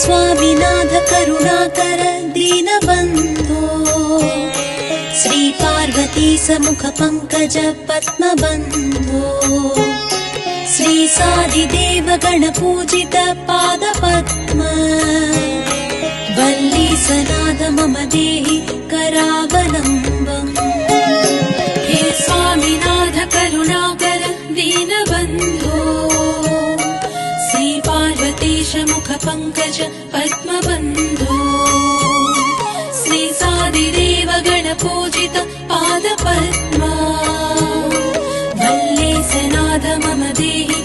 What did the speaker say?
स्वामिनाथ करुणाकर दीनबन्धो श्री पार्वती समुख पंकज पद्मबन्धो श्री सादिदेव गणपूजित पादपद्म वल्लीसनाथ मम देहि करावलम्बम्। हे स्वामिनाथ करुणाकर दीनबन्धो श्री पार्वतीश मुख पंकज पद्मबन्धो श्री सादिदेव गणपूजित पादपद्मा वल्लीसनाथ मम देहि